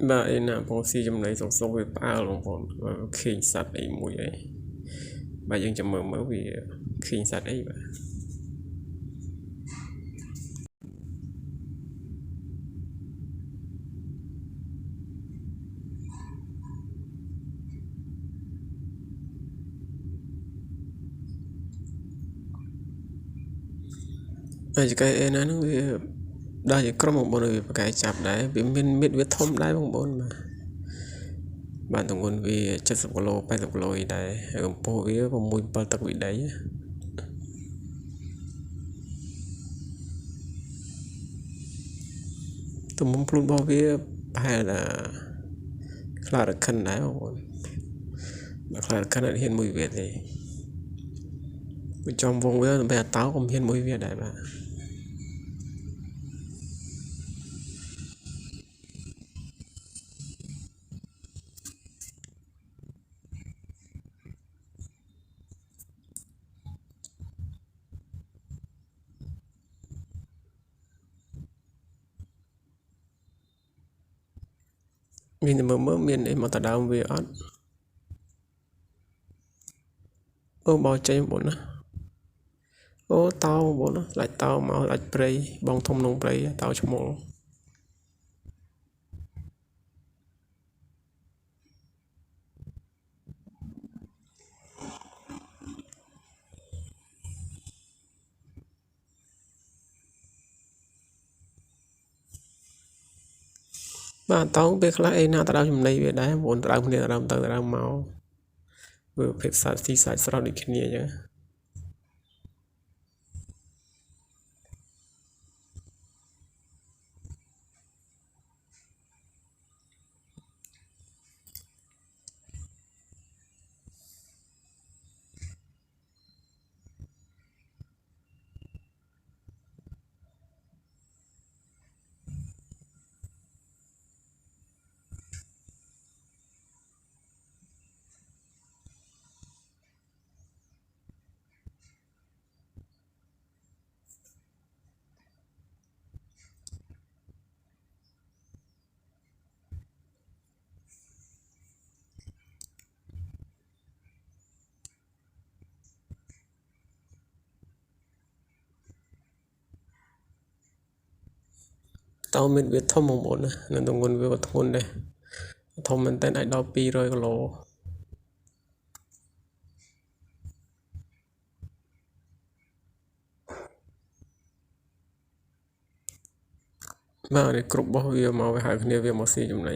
បាទឯណាបងស៊ីចំណីសុកវាផ្អើលបងប្អូនឃើញសត្វអីមួយអីបាទយើងចាំមើលវាឃើញសត្វអីបាទហើយចកឯណាហ្នឹងវាដល់ជាក្រុមបងប្អូនវាប្រកែចាប់ដែរវាមានមិត្តវាធំដែរបងប្អូនបាទទម្ងន់វា70គីឡូ80គីឡូអីដែរហើយកម្ពស់វា6 7ទឹកវិដីទំហំខ្លួនរបស់វាប្រហែលថាខ្លារខិនដែរបងប្អូនបើខ្លារខិនអត់ហ៊ានមួយវាទេវាចំវងវាតែអាតោក៏ហ៊ានមួយវាដែរបាទមានតែមើលមានអីមកតដើមវាអត់អូបោចេញបងប្អូនណាអូតោបងប្អូនណាស្លាច់តោមកស្លាច់ព្រៃបងធំក្នុងព្រៃតោឈ្មោលបាទតោពេលខ្លះអីណាតដើមចំណីវាដែរបងប្អូនតដើមគ្នាតដើមទៅតដើមមកវាភេទសត្វទីសាច់ស្រស់ដូចគ្នាអញ្ចឹងតោមានវាធំបងប្អូនណានៅទម្ងន់វាក៏ធ្ងន់ដែរធំមែនតើអាចដល់200គីឡូបាទនេះគ្រប់របស់វាមកវាហៅគ្នាវាមកស៊ីចំណី